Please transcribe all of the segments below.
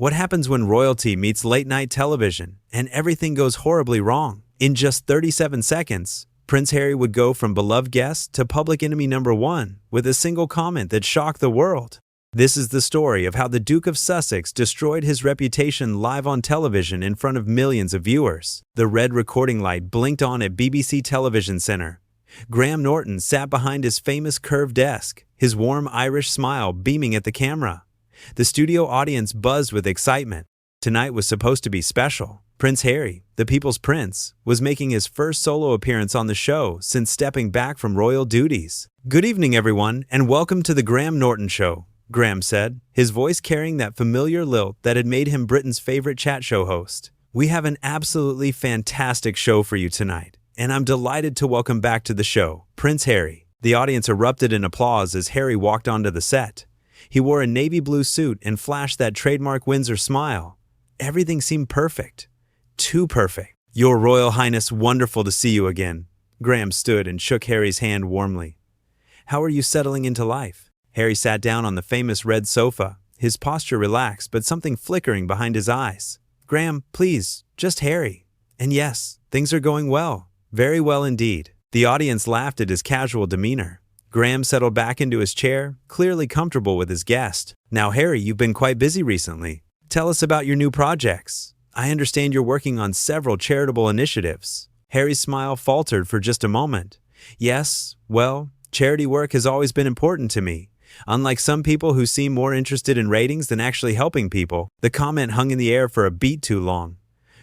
What happens when royalty meets late-night television and everything goes horribly wrong? In just 37 seconds, Prince Harry would go from beloved guest to public enemy number one with a single comment that shocked the world. This is the story of how the Duke of Sussex destroyed his reputation live on television in front of millions of viewers. The red recording light blinked on at BBC Television Centre. Graham Norton sat behind his famous curved desk, his warm Irish smile beaming at the camera. The studio audience buzzed with excitement. Tonight was supposed to be special. Prince Harry, the People's Prince, was making his first solo appearance on the show since stepping back from royal duties. "Good evening, everyone, and welcome to the Graham Norton Show," Graham said, his voice carrying that familiar lilt that had made him Britain's favorite chat show host. "We have an absolutely fantastic show for you tonight, and I'm delighted to welcome back to the show, Prince Harry." The audience erupted in applause as Harry walked onto the set. He wore a navy blue suit and flashed that trademark Windsor smile. Everything seemed perfect. Too perfect. "Your Royal Highness, wonderful to see you again." Graham stood and shook Harry's hand warmly. "How are you settling into life?" Harry sat down on the famous red sofa, his posture relaxed but something flickering behind his eyes. "Graham, please, just Harry. And yes, things are going well. Very well indeed." The audience laughed at his casual demeanor. Graham settled back into his chair, clearly comfortable with his guest. "Now, Harry, you've been quite busy recently. Tell us about your new projects. I understand you're working on several charitable initiatives." Harry's smile faltered for just a moment. "Yes, well, charity work has always been important to me. Unlike some people who seem more interested in ratings than actually helping people." The comment hung in the air for a beat too long.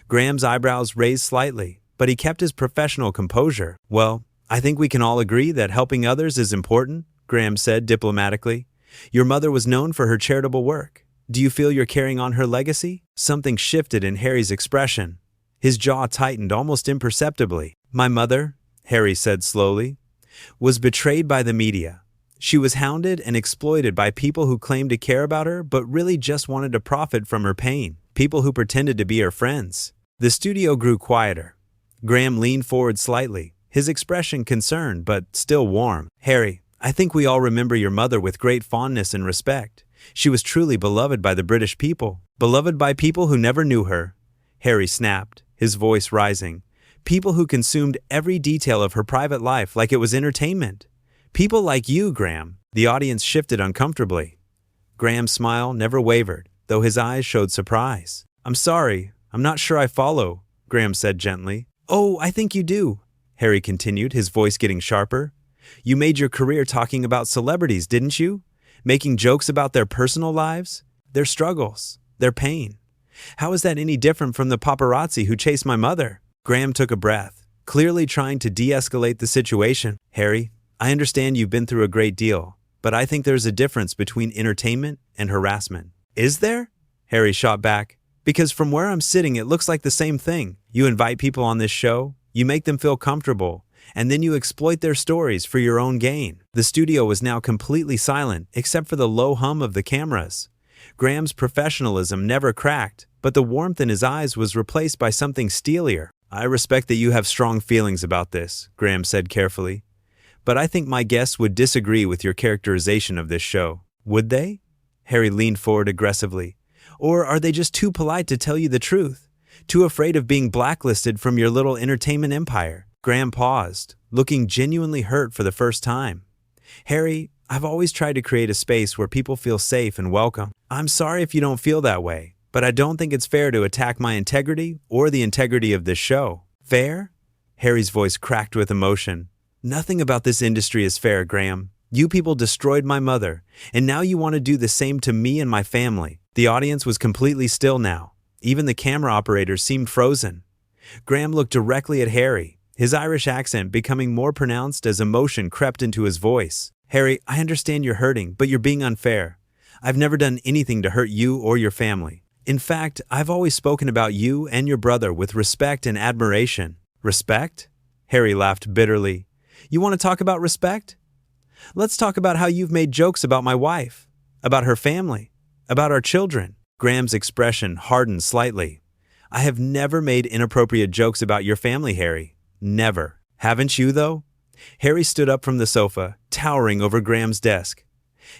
Graham's eyebrows raised slightly, but he kept his professional composure. "Well, I think we can all agree that helping others is important," Graham said diplomatically. "Your mother was known for her charitable work. Do you feel you're carrying on her legacy?" Something shifted in Harry's expression. His jaw tightened almost imperceptibly. "My mother," Harry said slowly, "was betrayed by the media. She was hounded and exploited by people who claimed to care about her but really just wanted to profit from her pain, people who pretended to be her friends." The studio grew quieter. Graham leaned forward slightly, his expression concerned but still warm. "Harry, I think we all remember your mother with great fondness and respect. She was truly beloved by the British people. Beloved by people who never knew her." Harry snapped, his voice rising. "People who consumed every detail of her private life like it was entertainment. People like you, Graham." The audience shifted uncomfortably. Graham's smile never wavered, though his eyes showed surprise. "I'm sorry, I'm not sure I follow," Graham said gently. "Oh, I think you do," Harry continued, his voice getting sharper. "You made your career talking about celebrities, didn't you? Making jokes about their personal lives, their struggles, their pain. How is that any different from the paparazzi who chased my mother?" Graham took a breath, clearly trying to de-escalate the situation. "Harry, I understand you've been through a great deal, but I think there's a difference between entertainment and harassment." "Is there?" Harry shot back. "Because from where I'm sitting, it looks like the same thing. You invite people on this show, you make them feel comfortable, and then you exploit their stories for your own gain." The studio was now completely silent, except for the low hum of the cameras. Graham's professionalism never cracked, but the warmth in his eyes was replaced by something steelier. "I respect that you have strong feelings about this," Graham said carefully. "But I think my guests would disagree with your characterization of this show." "Would they?" Harry leaned forward aggressively. "Or are they just too polite to tell you the truth? Too afraid of being blacklisted from your little entertainment empire?" Graham paused, looking genuinely hurt for the first time. "Harry, I've always tried to create a space where people feel safe and welcome. I'm sorry if you don't feel that way, but I don't think it's fair to attack my integrity or the integrity of this show." "Fair?" Harry's voice cracked with emotion. "Nothing about this industry is fair, Graham. You people destroyed my mother, and now you want to do the same to me and my family." The audience was completely still now. Even the camera operators seemed frozen. Graham looked directly at Harry, his Irish accent becoming more pronounced as emotion crept into his voice. "Harry, I understand you're hurting, but you're being unfair. I've never done anything to hurt you or your family. In fact, I've always spoken about you and your brother with respect and admiration." "Respect?" Harry laughed bitterly. "You want to talk about respect? Let's talk about how you've made jokes about my wife, about her family, about our children." Graham's expression hardened slightly. "I have never made inappropriate jokes about your family, Harry. Never." "Haven't you, though?" Harry stood up from the sofa, towering over Graham's desk.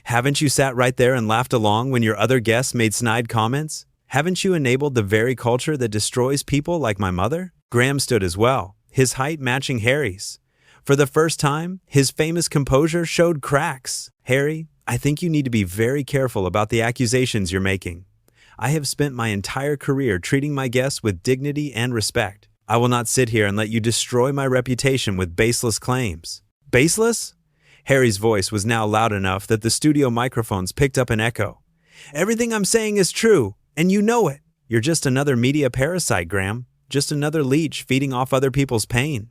"Haven't you sat right there and laughed along when your other guests made snide comments? Haven't you enabled the very culture that destroys people like my mother? Graham stood as well, his height matching Harry's. For the first time, his famous composure showed cracks. Harry, I think you need to be very careful about the accusations you're making. I have spent my entire career treating my guests with dignity and respect. I will not sit here and let you destroy my reputation with baseless claims. Baseless? Harry's voice was now loud enough that the studio microphones picked up an echo. Everything I'm saying is true, and you know it. You're just another media parasite, Graham. Just another leech feeding off other people's pain.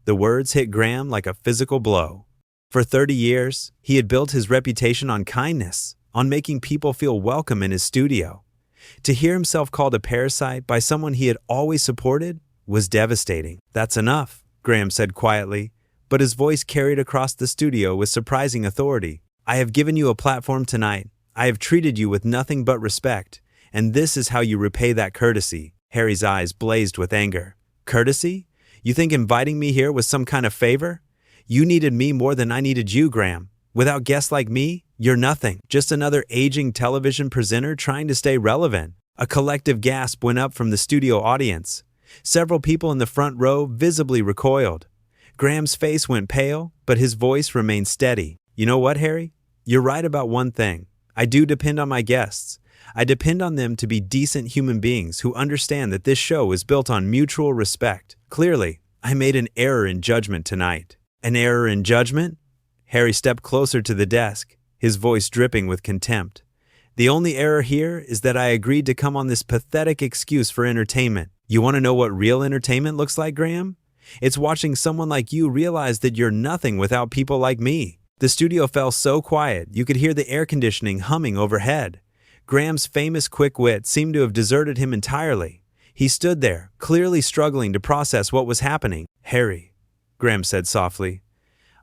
The words hit Graham like a physical blow. For 30 years, he had built his reputation on kindness, on making people feel welcome in his studio. To hear himself called a parasite by someone he had always supported was devastating. That's enough, Graham said quietly, but his voice carried across the studio with surprising authority. I have given you a platform tonight. I have treated you with nothing but respect, and this is how you repay that courtesy. Harry's eyes blazed with anger. Courtesy? You think inviting me here was some kind of favor? You needed me more than I needed you, Graham. Without guests like me, you're nothing. Just another aging television presenter trying to stay relevant. A collective gasp went up from the studio audience. Several people in the front row visibly recoiled. Graham's face went pale, but his voice remained steady. You know what, Harry? You're right about one thing. I do depend on my guests. I depend on them to be decent human beings who understand that this show is built on mutual respect. Clearly, I made an error in judgment tonight. An error in judgment? Harry stepped closer to the desk, his voice dripping with contempt. The only error here is that I agreed to come on this pathetic excuse for entertainment. You want to know what real entertainment looks like, Graham? It's watching someone like you realize that you're nothing without people like me. The studio fell so quiet, you could hear the air conditioning humming overhead. Graham's famous quick wit seemed to have deserted him entirely. He stood there, clearly struggling to process what was happening. Harry, Graham said softly,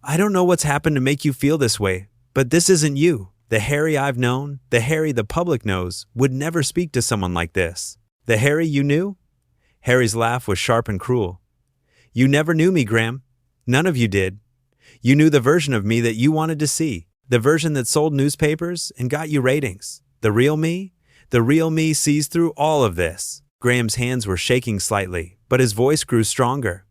I don't know what's happened to make you feel this way, but this isn't you. The Harry I've known, the Harry the public knows, would never speak to someone like this. The Harry you knew? Harry's laugh was sharp and cruel. You never knew me, Graham. None of you did. You knew the version of me that you wanted to see, the version that sold newspapers and got you ratings. The real me sees through all of this. Graham's hands were shaking slightly, but his voice grew stronger.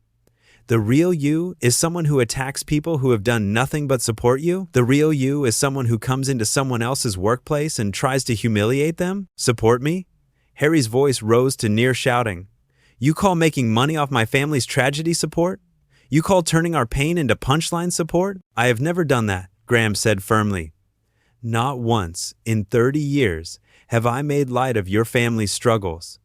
The real you is someone who attacks people who have done nothing but support you? The real you is someone who comes into someone else's workplace and tries to humiliate them? Support me? Harry's voice rose to near shouting. You call making money off my family's tragedy support? You call turning our pain into punchline support? I have never done that, Graham said firmly. Not once in 30 years have I made light of your family's struggles.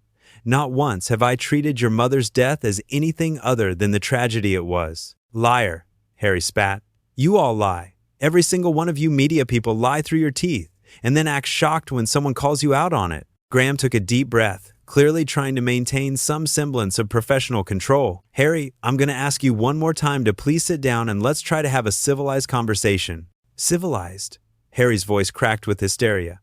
Not once have I treated your mother's death as anything other than the tragedy it was. Liar, Harry spat. You all lie. Every single one of you media people lie through your teeth and then act shocked when someone calls you out on it. Graham took a deep breath, clearly trying to maintain some semblance of professional control. Harry, I'm going to ask you one more time to please sit down and let's try to have a civilized conversation. Civilized? Harry's voice cracked with hysteria.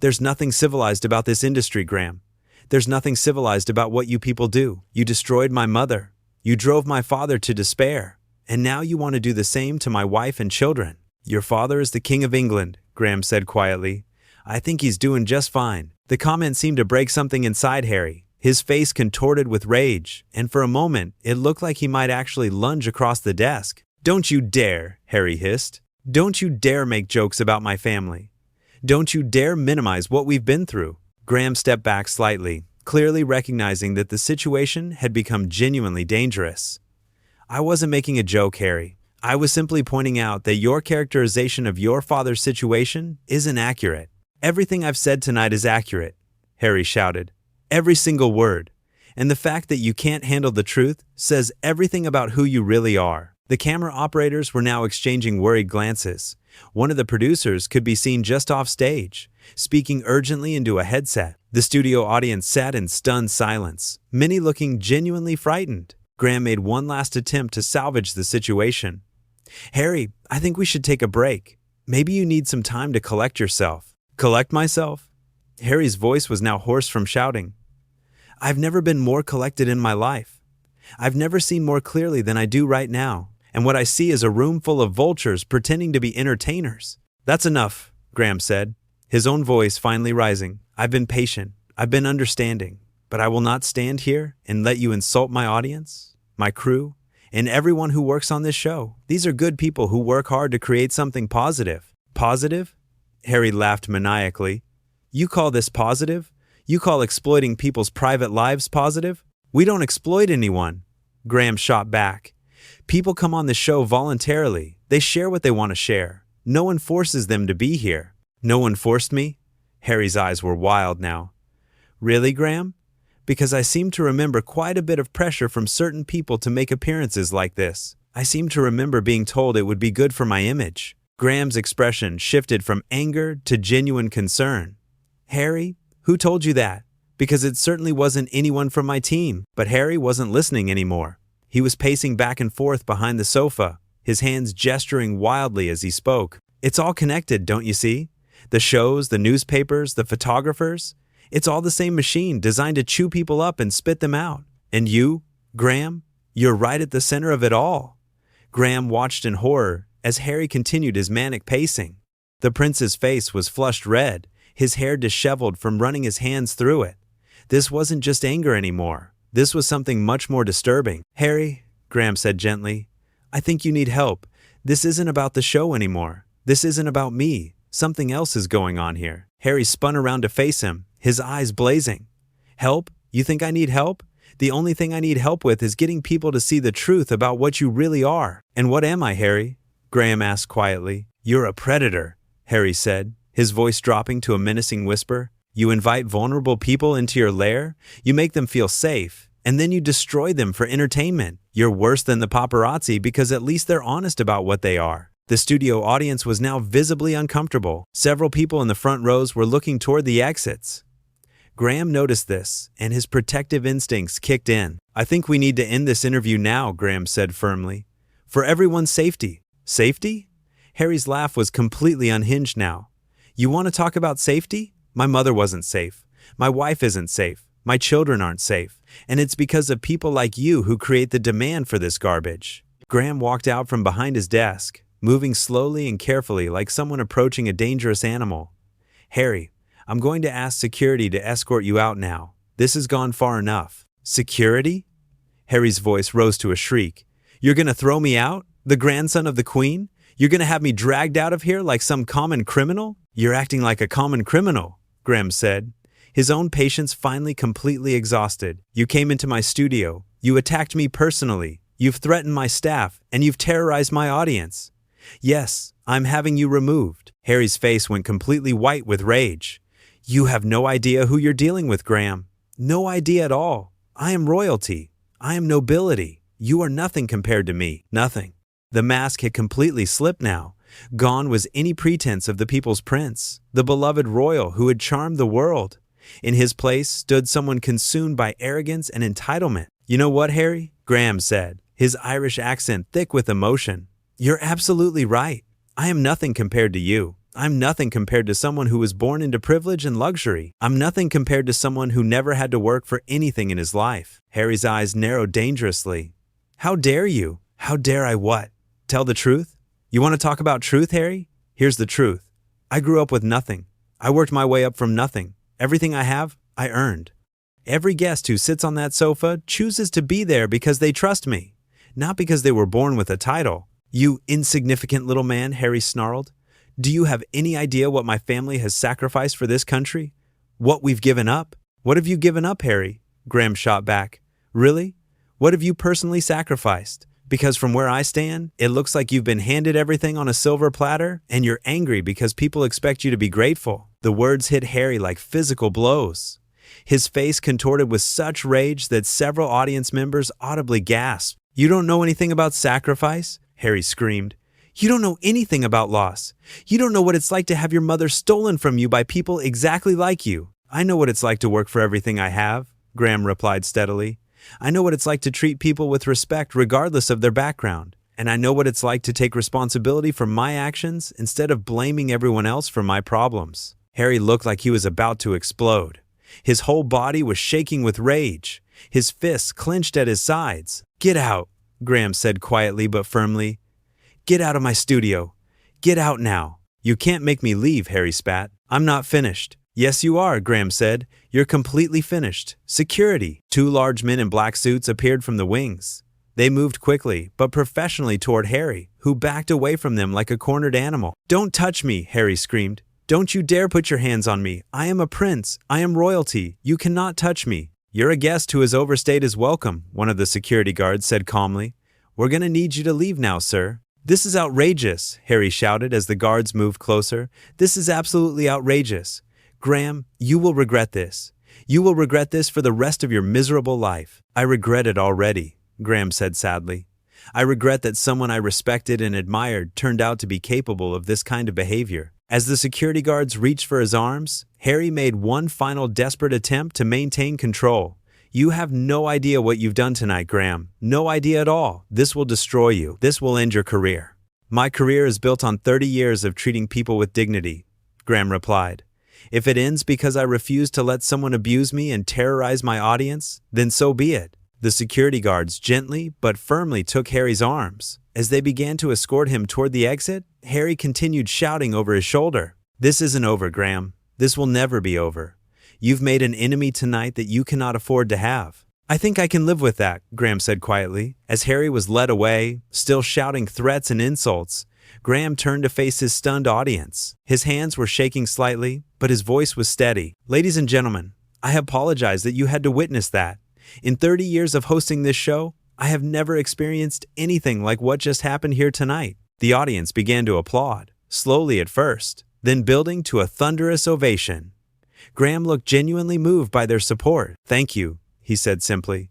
There's nothing civilized about this industry, Graham. There's nothing civilized about what you people do. You destroyed my mother. You drove my father to despair. And now you want to do the same to my wife and children. Your father is the King of England, Graham said quietly. I think he's doing just fine. The comment seemed to break something inside Harry. His face contorted with rage, and for a moment, it looked like he might actually lunge across the desk. Don't you dare, Harry hissed. Don't you dare make jokes about my family. Don't you dare minimize what we've been through. Graham stepped back slightly, clearly recognizing that the situation had become genuinely dangerous. I wasn't making a joke, Harry. I was simply pointing out that your characterization of your father's situation isn't accurate. Everything I've said tonight is accurate, Harry shouted. Every single word. And the fact that you can't handle the truth says everything about who you really are. The camera operators were now exchanging worried glances. One of the producers could be seen just off stage, speaking urgently into a headset. The studio audience sat in stunned silence, many looking genuinely frightened. Graham made one last attempt to salvage the situation. Harry, I think we should take a break. Maybe you need some time to collect yourself. Collect myself? Harry's voice was now hoarse from shouting. I've never been more collected in my life. I've never seen more clearly than I do right now. And what I see is a room full of vultures pretending to be entertainers. That's enough, Graham said, his own voice finally rising. I've been patient. I've been understanding, but I will not stand here and let you insult my audience, my crew, and everyone who works on this show. These are good people who work hard to create something positive. Positive? Harry laughed maniacally. You call this positive? You call exploiting people's private lives positive? We don't exploit anyone. Graham shot back. People come on the show voluntarily. They share what they want to share. No one forces them to be here. No one forced me? Harry's eyes were wild now. Really, Graham? Because I seem to remember quite a bit of pressure from certain people to make appearances like this. I seem to remember being told it would be good for my image. Graham's expression shifted from anger to genuine concern. Harry, who told you that? Because it certainly wasn't anyone from my team. But Harry wasn't listening anymore. He was pacing back and forth behind the sofa, his hands gesturing wildly as he spoke. It's all connected, don't you see? The shows, the newspapers, the photographers. It's all the same machine designed to chew people up and spit them out. And you, Graham, you're right at the center of it all. Graham watched in horror as Harry continued his manic pacing. The prince's face was flushed red, his hair disheveled from running his hands through it. This wasn't just anger anymore. This was something much more disturbing. Harry, Graham said gently, I think you need help. This isn't about the show anymore. This isn't about me. Something else is going on here. Harry spun around to face him, his eyes blazing. Help? You think I need help? The only thing I need help with is getting people to see the truth about what you really are. And what am I, Harry? Graham asked quietly. You're a predator, Harry said, his voice dropping to a menacing whisper. You invite vulnerable people into your lair, you make them feel safe, and then you destroy them for entertainment. You're worse than the paparazzi because at least they're honest about what they are. The studio audience was now visibly uncomfortable. Several people in the front rows were looking toward the exits. Graham noticed this, and his protective instincts kicked in. I think we need to end this interview now, Graham said firmly. For everyone's safety. Safety? Harry's laugh was completely unhinged now. You want to talk about safety? My mother wasn't safe. My wife isn't safe. My children aren't safe. And it's because of people like you who create the demand for this garbage. Graham walked out from behind his desk, moving slowly and carefully like someone approaching a dangerous animal. Harry, I'm going to ask security to escort you out now. This has gone far enough. Security? Harry's voice rose to a shriek. You're going to throw me out? The grandson of the Queen? You're going to have me dragged out of here like some common criminal? You're acting like a common criminal, Graham said, his own patience finally completely exhausted. You came into my studio. You attacked me personally. You've threatened my staff, and you've terrorized my audience. Yes, I'm having you removed. Harry's face went completely white with rage. You have no idea who you're dealing with, Graham. No idea at all. I am royalty. I am nobility. You are nothing compared to me. Nothing. The mask had completely slipped now. Gone was any pretense of the people's prince, the beloved royal who had charmed the world. In his place stood someone consumed by arrogance and entitlement. You know what, Harry? Graham said, his Irish accent thick with emotion. You're absolutely right. I am nothing compared to you. I'm nothing compared to someone who was born into privilege and luxury. I'm nothing compared to someone who never had to work for anything in his life. Harry's eyes narrowed dangerously. How dare you? How dare I what? Tell the truth? You want to talk about truth, Harry? Here's the truth. I grew up with nothing. I worked my way up from nothing. Everything I have, I earned. Every guest who sits on that sofa chooses to be there because they trust me, not because they were born with a title. You insignificant little man, Harry snarled. Do you have any idea what my family has sacrificed for this country? What we've given up? What have you given up, Harry? Graham shot back. Really? What have you personally sacrificed? Because from where I stand, it looks like you've been handed everything on a silver platter, and you're angry because people expect you to be grateful. The words hit Harry like physical blows. His face contorted with such rage that several audience members audibly gasped. You don't know anything about sacrifice? Harry screamed. You don't know anything about loss. You don't know what it's like to have your mother stolen from you by people exactly like you. I know what it's like to work for everything I have, Graham replied steadily. I know what it's like to treat people with respect regardless of their background. And I know what it's like to take responsibility for my actions instead of blaming everyone else for my problems. Harry looked like he was about to explode. His whole body was shaking with rage. His fists clenched at his sides. Get out, Graham said quietly but firmly. Get out of my studio. Get out now. You can't make me leave, Harry spat. I'm not finished. Yes, you are, Graham said. You're completely finished. Security. Two large men in black suits appeared from the wings. They moved quickly, but professionally toward Harry, who backed away from them like a cornered animal. Don't touch me, Harry screamed. Don't you dare put your hands on me. I am a prince. I am royalty. You cannot touch me. You're a guest who has overstayed his welcome, one of the security guards said calmly. We're going to need you to leave now, sir. This is outrageous, Harry shouted as the guards moved closer. This is absolutely outrageous. Graham, you will regret this. You will regret this for the rest of your miserable life. I regret it already, Graham said sadly. I regret that someone I respected and admired turned out to be capable of this kind of behavior. As the security guards reached for his arms, Harry made one final desperate attempt to maintain control. You have no idea what you've done tonight, Graham. No idea at all. This will destroy you. This will end your career. My career is built on 30 years of treating people with dignity, Graham replied. If it ends because I refuse to let someone abuse me and terrorize my audience, then so be it. The security guards gently but firmly took Harry's arms. As they began to escort him toward the exit, Harry continued shouting over his shoulder. This isn't over, Graham. This will never be over. You've made an enemy tonight that you cannot afford to have. I think I can live with that, Graham said quietly. As Harry was led away, still shouting threats and insults, Graham turned to face his stunned audience. His hands were shaking slightly, but his voice was steady. Ladies and gentlemen, I apologize that you had to witness that. In 30 years of hosting this show, I have never experienced anything like what just happened here tonight. The audience began to applaud, slowly at first, then building to a thunderous ovation. Graham looked genuinely moved by their support. Thank you, he said simply.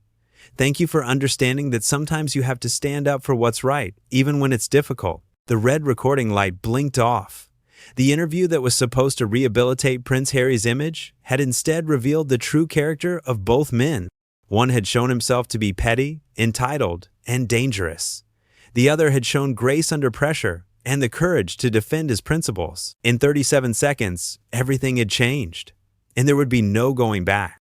Thank you for understanding that sometimes you have to stand up for what's right, even when it's difficult. The red recording light blinked off. The interview that was supposed to rehabilitate Prince Harry's image had instead revealed the true character of both men. One had shown himself to be petty, entitled, and dangerous. The other had shown grace under pressure and the courage to defend his principles. In 37 seconds, everything had changed, and there would be no going back.